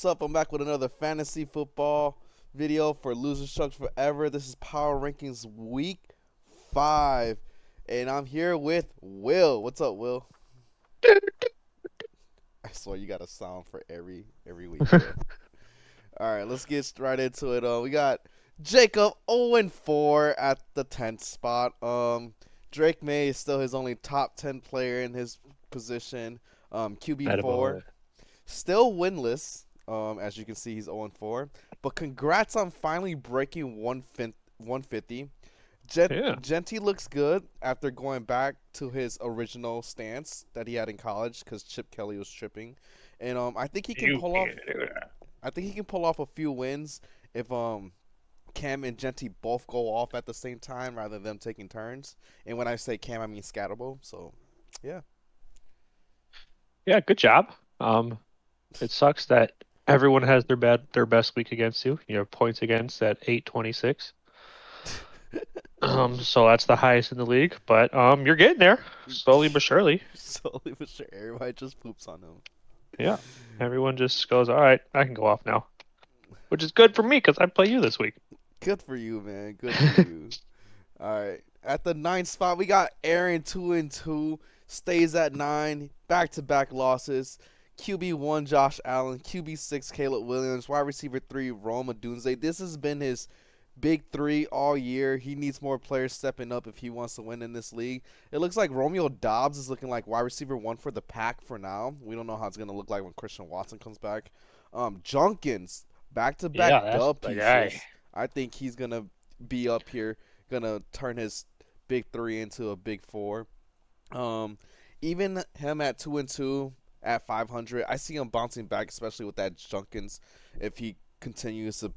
what's up? I'm back with another fantasy football video for Losers Chug Forever. This is Power Rankings Week 5. And I'm here with Will. What's up, Will? I swear you got a sound for every week, Will. Alright, let's get right into it. We got Jacob 0-4 at the 10th spot. Drake May is still his only top 10 player in his position. QB4. Attaboy. Still winless. As you can see, he's 0-4. But congrats on finally breaking 150. Yeah. Genty looks good after going back to his original stance that he had in college because Chip Kelly was tripping, and I think he can You pull off. can't do that. I think he can pull off a few wins if Cam and Genty both go off at the same time rather than them taking turns. And when I say Cam, I mean Scatterbo. So, yeah. Yeah, good job. It sucks that everyone has their best week against you. You have points against at 826. So that's the highest in the league, but you're getting there slowly but surely. Slowly but sure, everybody just poops on him. Yeah. Everyone just goes, all right, I can go off now, which is good for me because I play you this week. Good for you, man. Good for you. All right. At the 9th spot, we got Aaron 2-2. Stays at 9. Back-to-back losses. QB1, Josh Allen. QB6, Caleb Williams. Wide receiver 3, Rome Odunze. This has been his big 3 all year. He needs more players stepping up if he wants to win in this league. It looks like Romeo Dobbs is looking like wide receiver 1 for the pack for now. We don't know how it's going to look like when Christian Watson comes back. Junkins, back-to-back Yeah, that's dub the pieces. guy. I think he's going to be up here, going to turn his big 3 into a big 4. Even him at 2-2 at 500, I see him bouncing back, especially with that Junkins, if he continues to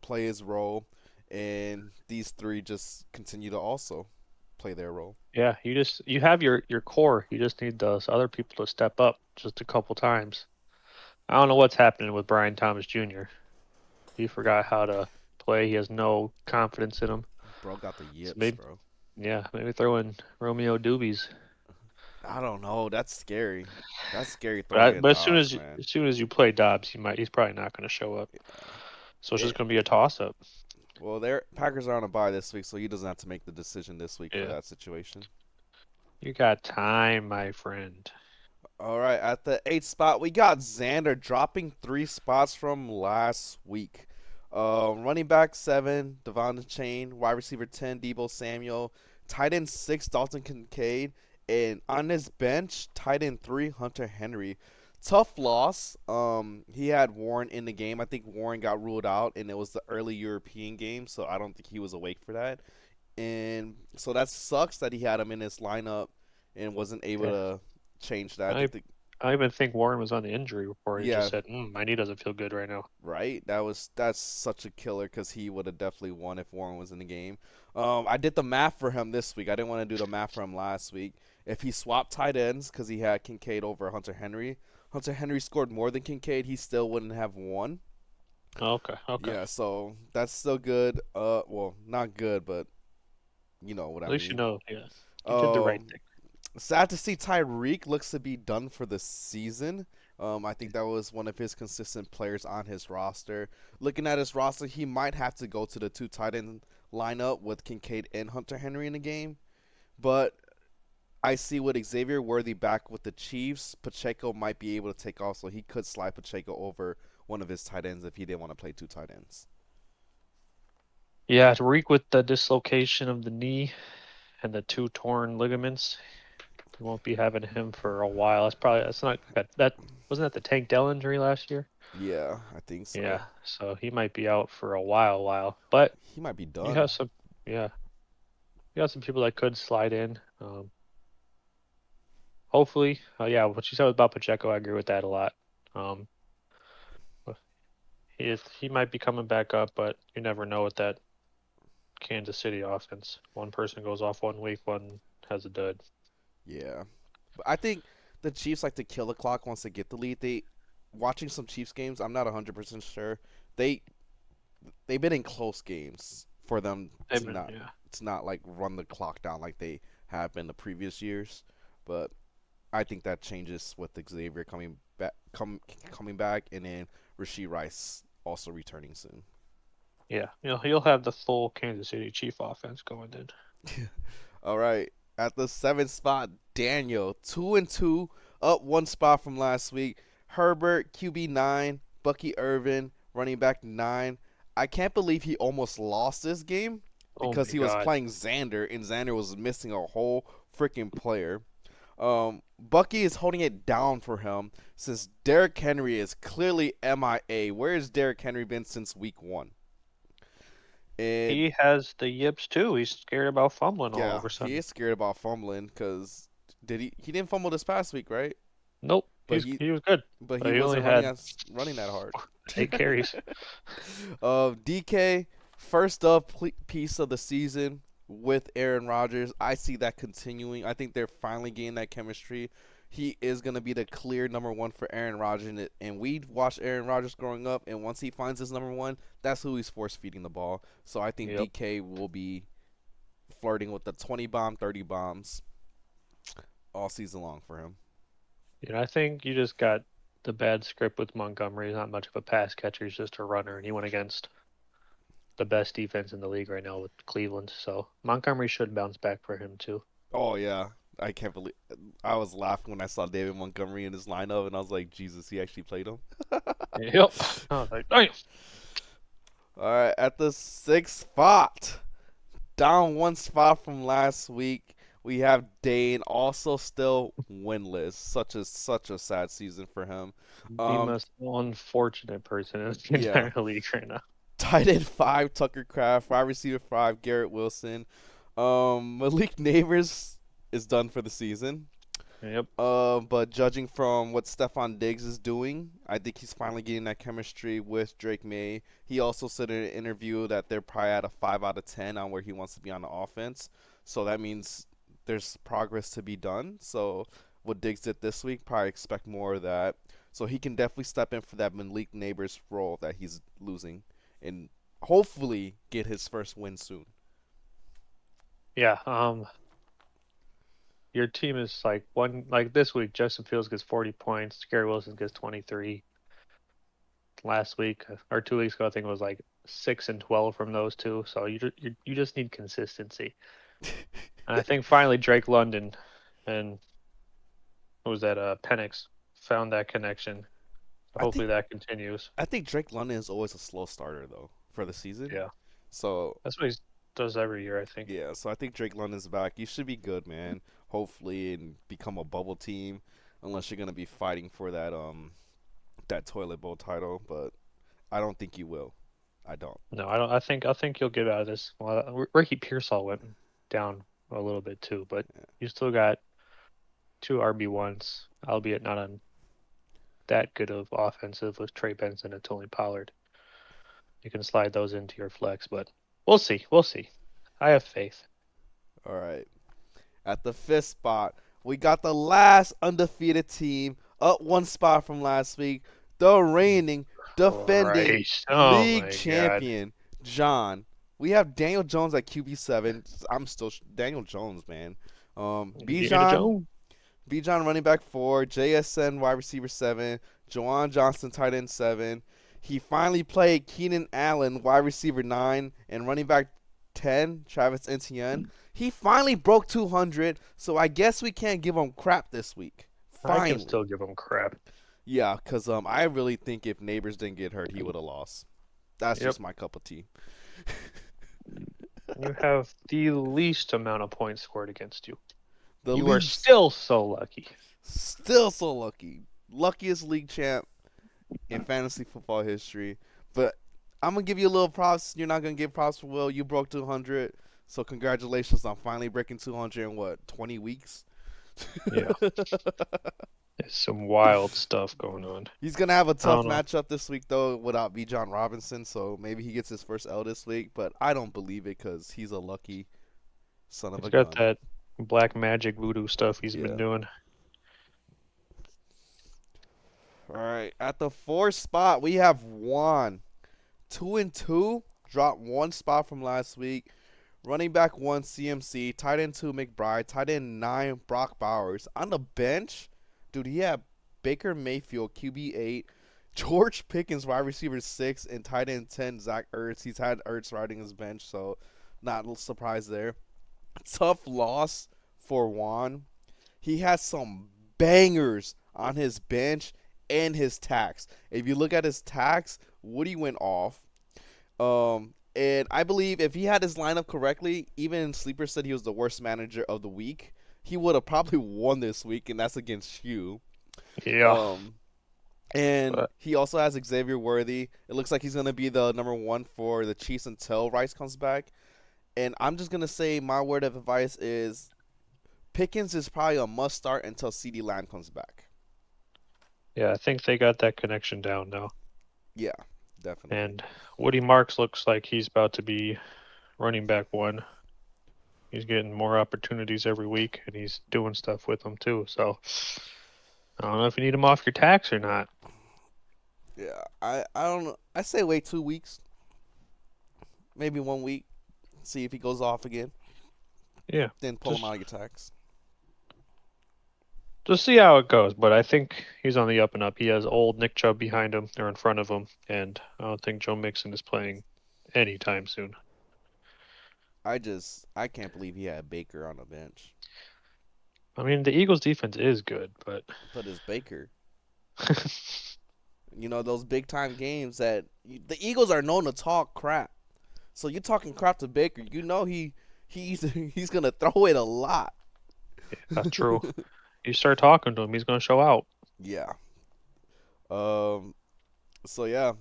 play his role, and these 3 just continue to also play their role. Yeah, you have your core. You just need those other people to step up just a couple times. I don't know what's happening with Brian Thomas Jr. He forgot how to play. He has no confidence in him. Bro got the So yips, maybe, bro. yeah, maybe throw in Romeo Doobies. I don't know. That's scary. That's scary But throwing in but as soon Dobbs, as man. you play Dobbs, he's probably not going to show up. So it's just It, going to be a toss up. well, their Packers are on a bye this week, so he doesn't have to make the decision this week for Yeah, that situation. you got time, my friend. All right, at the 8th spot, we got Xander dropping 3 spots from last week. Running back 7, Devon Chain. Wide receiver 10, Debo Samuel. Tight end 6, Dalton Kincaid. And on his bench, tight end 3, Hunter Henry. Tough loss. He had Warren in the game. I think Warren got ruled out, and it was the early European game, so I don't think he was awake for that. And so that sucks that he had him in his lineup and wasn't able Yeah, to change that. I I think I even think Warren was on the injury report. He just yeah, said, "My knee doesn't feel good right now." right. That's such a killer because he would have definitely won if Warren was in the game. I did the math for him this week. I didn't want to do the math for him last week. If he swapped tight ends because he had Kincaid over Hunter Henry, Hunter Henry scored more than Kincaid. He still wouldn't have won. Okay, okay. Yeah, so that's still good. Well, not good, but you know what At I least you mean. know. Yeah, you did the right Um, thing. Sad to see Tyreek looks to be done for the season. I think that was one of his consistent players on his roster. Looking at his roster, he might have to go to the 2 tight end lineup with Kincaid and Hunter Henry in the game. But I see with Xavier Worthy back with the Chiefs, Pacheco might be able to take off, so he could slide Pacheco over one of his tight ends if he didn't want to play 2 tight ends. Yeah, Tariq with the dislocation of the knee and the 2 torn ligaments. We won't be having him for a while. That's not that wasn't that the Tank Dell injury last year? Yeah, I think Yeah, so. so he might be out for a while. But He might be you done. have some, yeah, you got some people that could slide in. Hopefully, yeah, what you said about Pacheco, I agree with that a lot. Um, he might be coming back up, but you never know with that Kansas City offense. One person goes off one week, one has a dud. Yeah. But I think the Chiefs like to kill the clock once they get the lead. They watching some Chiefs games, I'm not 100% sure. They they've been in close games for them I mean, yeah, to not like run the clock down like they have been the previous years. But I think that changes with Xavier coming back and then Rashee Rice also returning soon. Yeah, he'll have the full Kansas City Chief offense going in. All right. At the 7th spot, Daniel, 2-2, up 1 spot from last week. Herbert, QB 9, Bucky Irving, running back 9. I can't believe he almost lost this game Oh because my he was God. playing Xander, and Xander was missing a whole freaking player. Bucky is holding it down for him since Derrick Henry is clearly MIA. Where has Derrick Henry been since week 1? And He has the yips too. He's scared about fumbling all yeah, over a he sudden. is scared about fumbling because he didn't fumble this past week, right? Nope, But he was good, he but he only wasn't running had running that hard. 8 carries. DK first up piece of the season with Aaron Rodgers. I see that continuing. I think they're finally getting that chemistry. He is going to be the clear number 1 for Aaron Rodgers, and we watched Aaron Rodgers growing up, and once he finds his number 1, that's who he's force feeding the ball. So I think Yep. DK will be flirting with the 20 bomb, 30 bombs all season long for him. I think you just got the bad script with Montgomery. He's not much of a pass catcher. He's just a runner, and he went against the best defense in the league right now with Cleveland. So Montgomery should bounce back for him too. Oh yeah, I can't believe I was laughing when I saw David Montgomery in his lineup, and I was like, Jesus, he actually played him. Yep. I was like, damn. All right, at the 6th spot, down 1 spot from last week, we have Dane, also still winless. Such a sad season for him. The Um, most unfortunate person in the yeah, entire league right now. tight end 5, Tucker Kraft, wide receiver 5, Garrett Wilson. Malik Neighbors is done for the season. Yep. But judging from what Stephon Diggs is doing, I think he's finally getting that chemistry with Drake May. He also said in an interview that they're probably at a 5 out of 10 on where he wants to be on the offense. So that means there's progress to be done. So what Diggs did this week, probably expect more of that. So he can definitely step in for that Malik Neighbors role that he's losing and hopefully get his first win soon. Yeah. Your team is like this week. Justin Fields gets 40 points. Gary Wilson gets 23. Last week or 2 weeks ago, I think it was like 6 and 12 from those two. So you just need consistency. And I think finally Drake London and what was that? Penix found that connection. So I think hopefully that continues. I think Drake London is always a slow starter though for the season. Yeah, So that's what he does every year, I think. yeah, so I think Drake London's back. You should be good, man. Hopefully, and become a bubble team, unless you're gonna be fighting for that toilet bowl title. But I don't think you will. I don't. No, I don't. I think you'll get out of this. Well, Ricky Pearsall went down a little bit too, but Yeah. you still got 2 RB1s, albeit not on that good of offensive with Trey Benson and Tony Pollard. You can slide those into your flex, but we'll see. We'll see. I have faith. All right. At the 5th spot, we got the last undefeated team, up 1 spot from last week. The reigning, defending Christ. Oh league my God. champion, John. We have Daniel Jones at QB 7. I'm still Daniel Jones, man. Indiana Bijan Jones. Bijan running back 4, JSN wide receiver 7, Jawan Johnson tight end 7. He finally played Keenan Allen wide receiver 9 and running back 10, Travis Etienne. He finally broke 200, so I guess we can't give him crap this week. I can Finally. still give him crap. Yeah, because I really think if Neighbors didn't get hurt, he would have lost. That's Yep. just my cup of tea. You have the least amount of points scored against you. The You are league's still so lucky. still so lucky. Luckiest league champ in fantasy football history. But I'm going to give you a little props. You're not going to give props for Will. You broke 200. So congratulations on finally breaking 200 in what, 20 weeks? Yeah. There's some wild stuff going on. He's going to have a tough don't know. matchup this week, though, without Bijan Robinson. So maybe he gets his first L this week. But I don't believe it because he's a lucky son of He's a got gun. that black magic voodoo stuff he's Yeah. been doing. All right. At the 4th spot, we have Juan. 2-2. Dropped 1 spot from last week. Running back 1, CMC. Tight end 2, McBride. Tight end 9, Brock Bowers. On the bench, dude, he had Baker Mayfield, QB 8. George Pickens, wide receiver 6, and tight end 10, Zach Ertz. He's had Ertz riding his bench, so not a surprise there. Tough loss for Juan. He has some bangers on his bench and his tax. If you look at his tax, Woody went off. And I believe if he had his lineup correctly, even Sleeper said he was the worst manager of the week, he would have probably won this week, and that's against you. Yeah. Um, and But he also has Xavier Worthy. It looks like he's going to be the number one for the Chiefs until Rice comes back. And I'm just going to say my word of advice is Pickens is probably a must start until CeeDee Lamb comes back. yeah, I think they got that connection down now. Yeah, definitely. And Woody Marks looks like he's about to be running back one. He's getting more opportunities every week, and he's doing stuff with them too. So I don't know if you need him off your tax or not. Yeah, I don't know. I say wait 2 weeks, maybe 1 week, see if he goes off again, Yeah, then pull him just out of your tax. just see how it goes. But I think he's on the up and up. He has old Nick Chubb behind him or in front of him, and I don't think Joe Mixon is playing anytime soon. I can't believe he had Baker on the bench, I mean, the Eagles' defense is good, but but it's Baker. You know those big time games that the Eagles are known to talk crap. So you're talking crap to Baker. You know he's he's gonna throw it a lot. that's true. You start talking to him, he's going to show out. Yeah. Um. So yeah,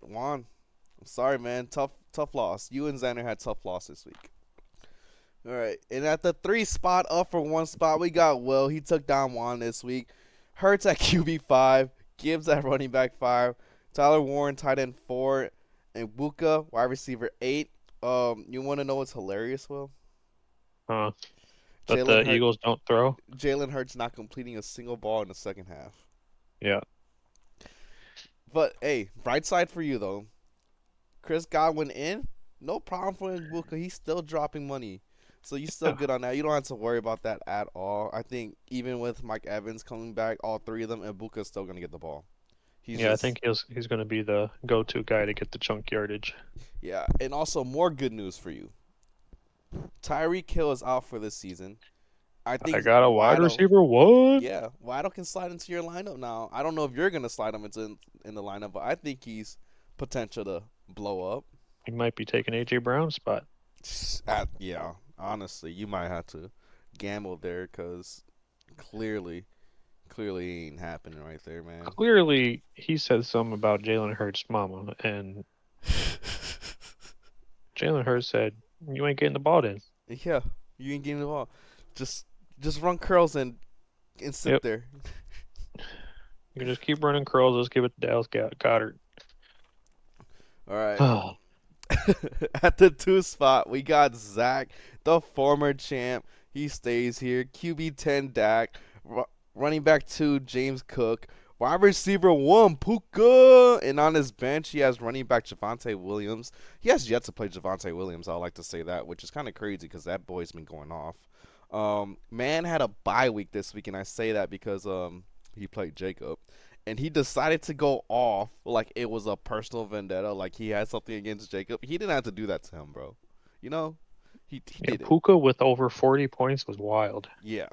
Juan. I'm sorry, man. Tough loss. You and Xander had tough loss this week. All right, and at the 3 spot, up for 1 spot, we got Will. He took down Juan this week. Hurts at QB 5, Gibbs at running back 5, Tyler Warren tight end 4, and Buka wide receiver 8. You want to know what's hilarious, Will? That Jalen the Hurt, Eagles don't throw. Jalen Hurts not completing a single ball in the second half. Yeah. But hey, bright side for you though, Chris Godwin in, no problem for Buka. He's still dropping money. So you're still Yeah. good on that. You don't have to worry about that at all. I think even with Mike Evans coming back, all 3 of them, and Buka's still going to get the ball. I think he's going to be the go-to guy to get the chunk yardage. Yeah, and also more good news for you. Tyreek Hill is out for this season. I I think got a wide Waddle, receiver. What? yeah, Waddle can slide into your lineup now. I don't know if you're going to slide him in the lineup, but I think he's potential to blow up. He might be taking AJ Brown's spot. Yeah, honestly, you might have to gamble there because clearly ain't happening right there, man. Clearly, he said something about Jalen Hurts' mama, and Jalen Hurts said, "You ain't getting the ball in." Yeah, you ain't getting the ball. Just run curls and sit Yep. there. You just keep running curls. Let's give it to Dallas Goddard. All right. Oh, At the 2 spot, we got Zach, the former champ. He stays here. QB 10 Dak, running back 2 James Cook, wide receiver 1 Puka, and on his bench he has running back Javonte Williams. He has yet to play Javonte Williams. I like to say that, which is kind of crazy because that boy's been going off. Man had a bye week this week, and I say that because he played Jacob. And he decided to go off like it was a personal vendetta, like he had something against Jacob. He didn't have to do that to him, bro. You know, he yeah, did it. Puka with over 40 points was wild. Yeah.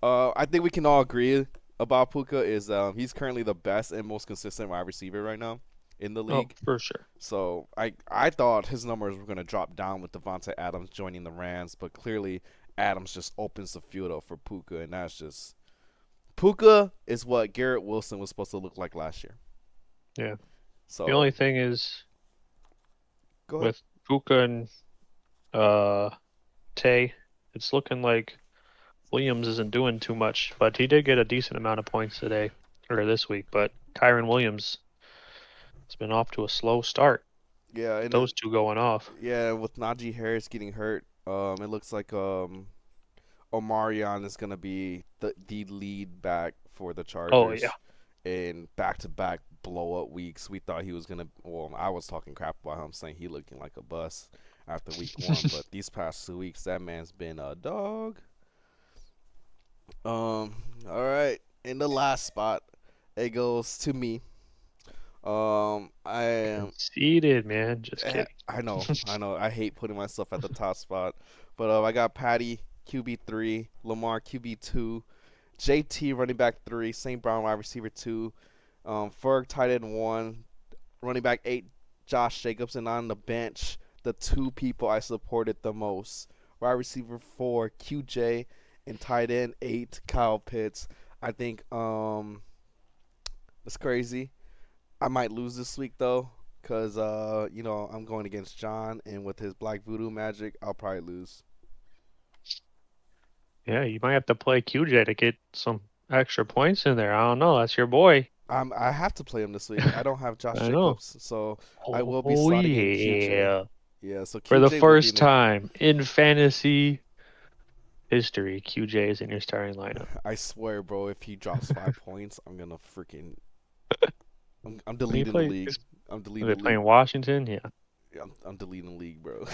I think we can all agree about Puka is he's currently the best and most consistent wide receiver right now in the Oh, league. for sure. So I thought his numbers were gonna drop down with Devontae Adams joining the Rams, but clearly Adams just opens the field up for Puka, and that's just Puka is what Garrett Wilson was supposed to look like last year. Yeah. So The only thing is go ahead. with Puka and Tay, it's looking like Williams isn't doing too much, but he did get a decent amount of points today or this week. But Kyron Williams has been off to a slow start. Yeah, and Those two going off. yeah, with Najee Harris getting hurt, it looks like Omarion is gonna be the lead back for the Oh Chargers. yeah. In back-to-back blow-up weeks. We thought he was gonna. Well, I was talking crap about him, saying he looking like a bust after week 1, but these past 2 weeks, that man's been a dog. All right. In the last spot, it goes to me. I am. Conceded, man. Just kidding. I know, I know. I hate putting myself at the top spot, but I got Patty QB3, Lamar QB2, JT running back 3, St. Brown wide receiver 2, Ferg tight end 1, running back 8, Josh Jacobs, and on the bench, the two people I supported the most, wide receiver 4, QJ, and tight end 8, Kyle Pitts. I think it's crazy. I might lose this week though, cause I'm going against John, and with his Black Voodoo magic, I'll probably lose. Yeah, you might have to play QJ to get some extra points in there. I don't know. That's your boy. I have to play him this week. I don't have Josh I know. Jacobs, so I will be Oh slotting in QJ. yeah. Yeah, so For the QJ will be in first the. time in fantasy history, QJ is in your starting lineup. I swear, bro, if he drops 5 points, I'm gonna freaking. I'm When you deleting the play, league. I'm are deleting they the league. playing Washington? Yeah. I'm deleting the league, bro.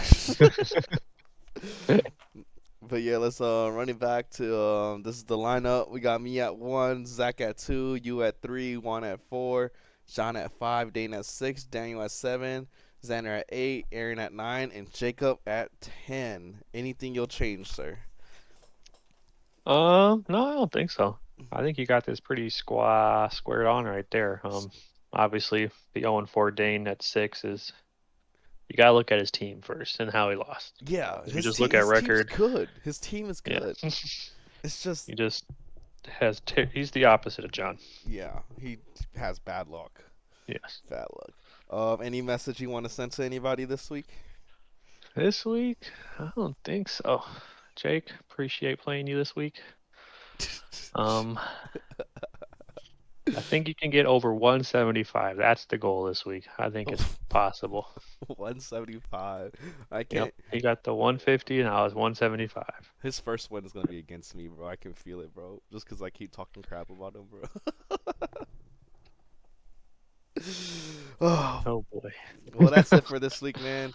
But yeah, let's run it back to this is the lineup. We got me at 1, Zach at 2, you at 3, Juan at 4, Sean at 5, Dane at 6, Daniel at 7, Xander at 8, Aaron at 9, and Jacob at 10. Anything you'll change, sir? No, I don't think so. I think you got this pretty squared on right there. Obviously the 0-4 Dane at 6 is you gotta look at his team first and how he lost. Yeah, If you just look at his team's record, good. His team is yeah, good. It's just he just he's the opposite of John. yeah, he has bad luck. Yes. Bad luck. Any message you want to send to anybody this week? This week, I don't think so. Jake, appreciate playing you this week. Um, I think you can get over 175. That's the goal this week. I think it's possible. 175. I Yep, can't. he got the 150 and I was 175. His first win is gonna be against me, bro. I can feel it, bro. Just because I keep talking crap about him, bro. Oh, Oh boy. well, that's it for this week, man.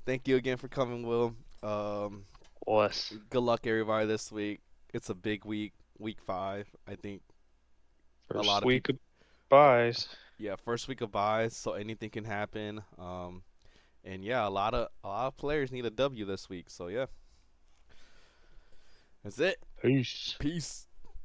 Thank you again for coming, Will. Um, Was Good luck, everybody, this week. It's a big week, week 5. I think a lot first of week people. of buys. Yeah, first week of buys, so anything can happen. And yeah, a lot of players need a W this week. So yeah, that's it. Peace. Peace.